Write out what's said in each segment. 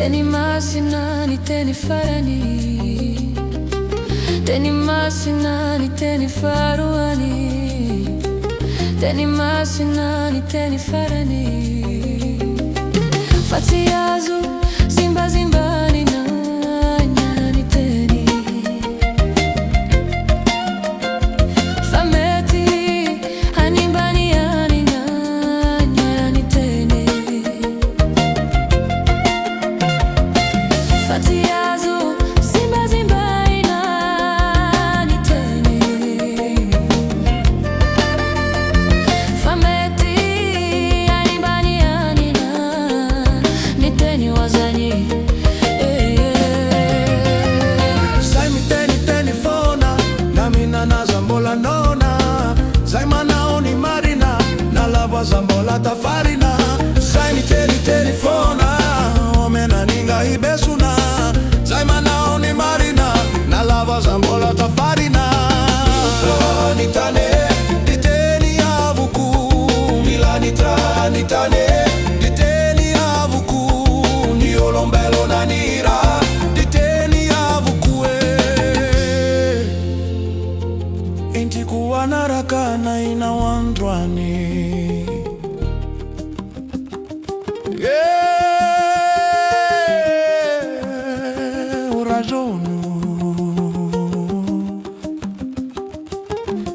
Teni masinani, teni farani, teni masinani, teni faruani, teni masinani, teni farani. Fatiazu, zimba zimbani na nyani teni. Fameti, hanimbani yani na nyani teni. Fatiazu, zimba zimbani na nyani teni. Fameti, hanimbani yani na niteni wazani. Zaimi teni teni fona, namina na zambola nona. Zaima naoni marina, na lava zambola tafarina. Zaimi teni teni fona, omena ninga ibesuna. Zaima naoni marina, na lava zambola tafarina. Nitane, diteni avuku, milanitra nitane. Diteni avuku, ni olombelo na nira. Diteni avuku inti kuwa naraka na inawandwani.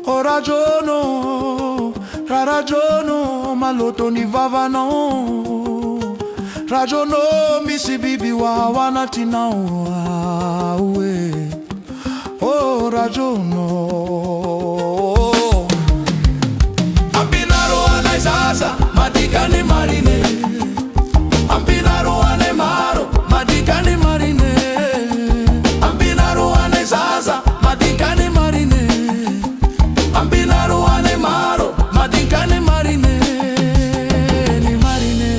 O ragiono, maloto ni vavano. Ragiono, misi bibi wa wanatina uwe. O ragiono, Ampinaro ane sasa, matikani marine. Ampinaro ane maro, matikani marine. Ampinaro ane sasa, matikani marine. Ampinaro ane maro, matikani marine. Ni marine.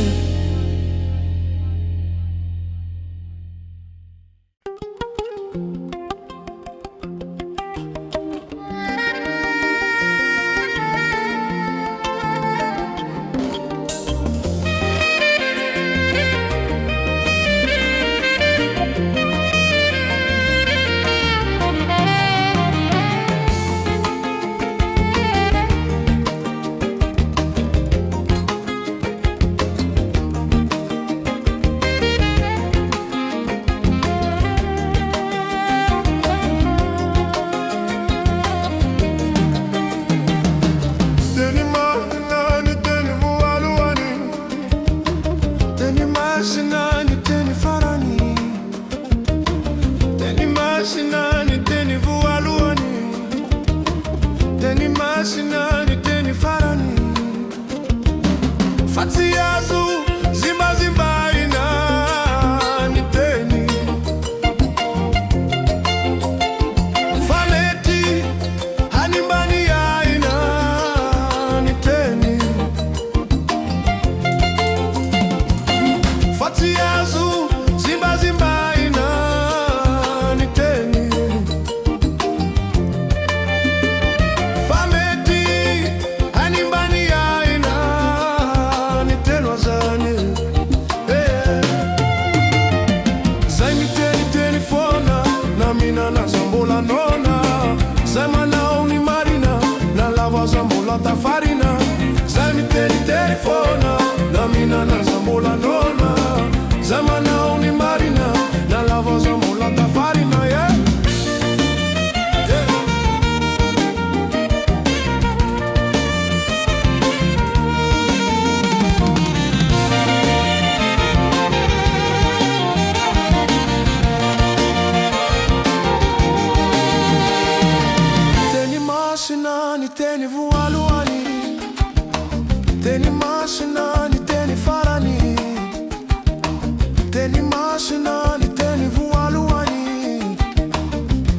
teni mashinani, teni vualuani,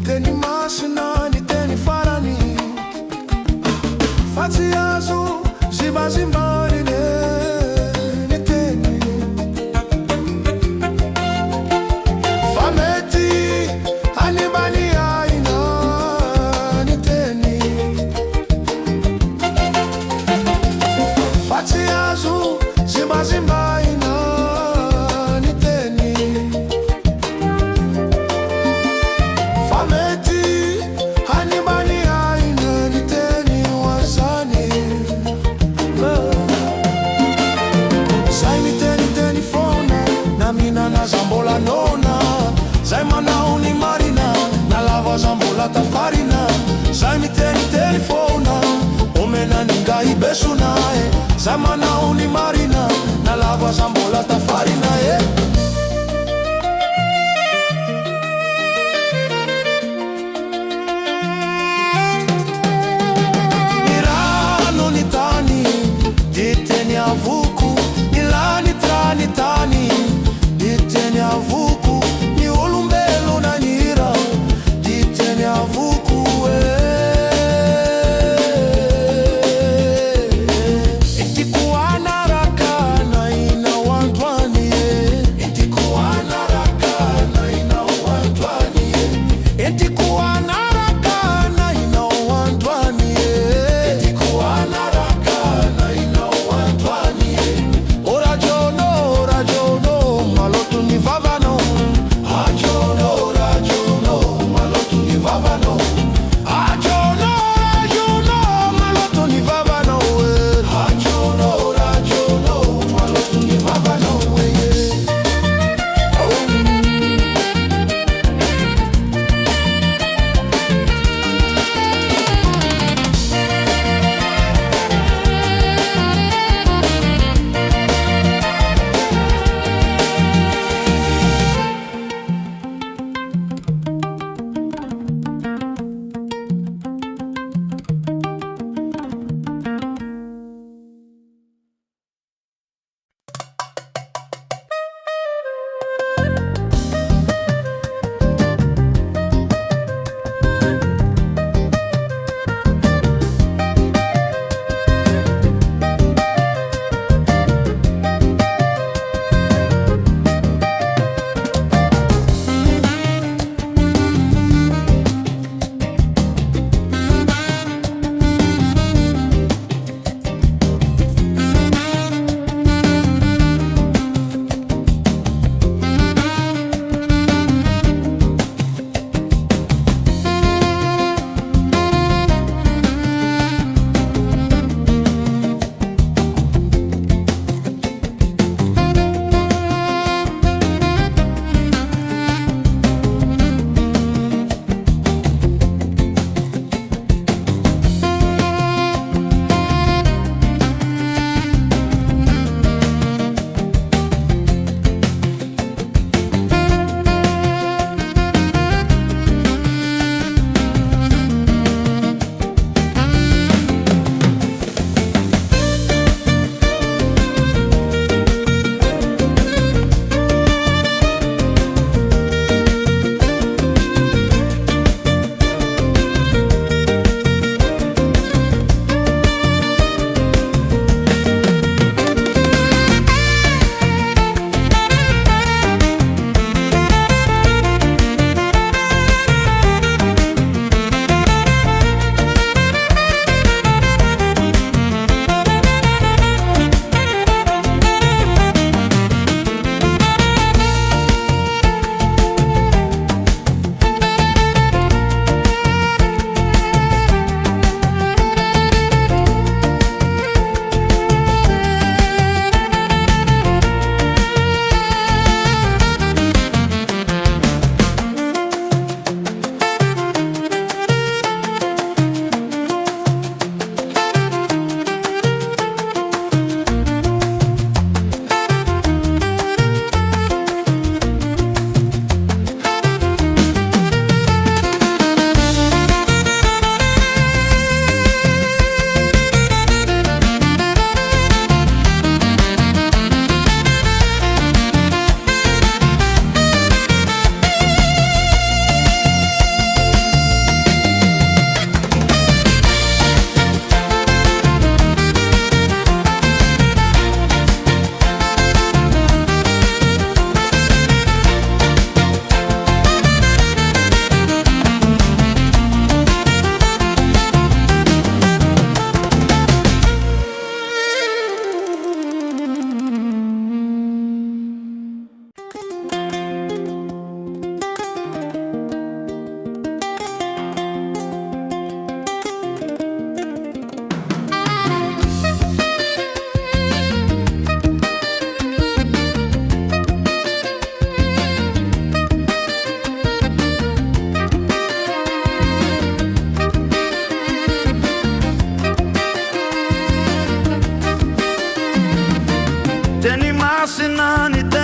teni mashinani, teni farani. Fati azu, ziba zimbari ni teni. Fameti, anibani aina ni teni. Fati azu, ziba zimbari ni teni. Fameti, anibani aina ni teni wazani. Zai ni teni teni fona, na mina na zambola nona. Zai mana uni marina, na lava zambola ta farina. Zai mi teni teni fona, omena ninga ibesu nae. Zai mana uni marina, na lava zambola ta farina Mirano ni tani, diteni avuku. Nilani trani tani, diteni avuku. Ni olumbelo na nira, diteni avuku Itikuana raka na ina wantwani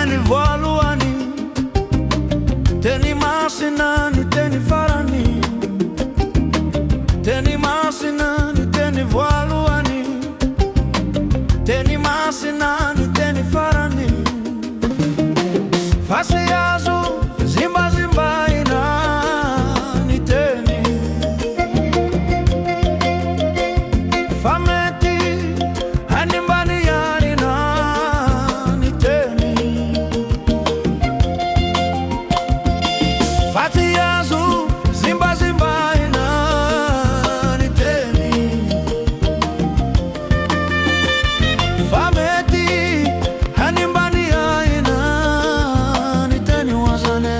teni voaluani, teni masinani, teni farani, teni masinani, teni voaluani, teni masinani, teni farani. Fasi yazo zimba zimba ina ni teni fameti animbani yarina ni teni fati yazo zimba zimba ina ni teni fameti animbani yarina ni teni wazane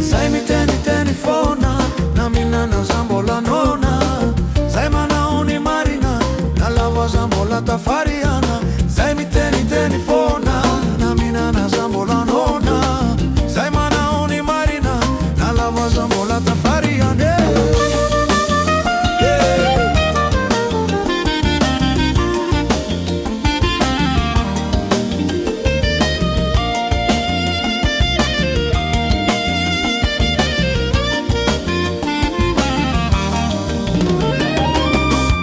sai mi teni teni fona na mina na zambola nona sai mana uni marina na lava zambola tafariana sai mi teni teni fona na mina na zambola nona sai mana uni marina na lava zambola tafariana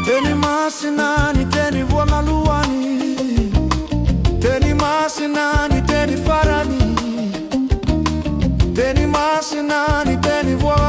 teni masinani, teni voaluani, teni masinani, teni farani, teni masinani, teni voaluani.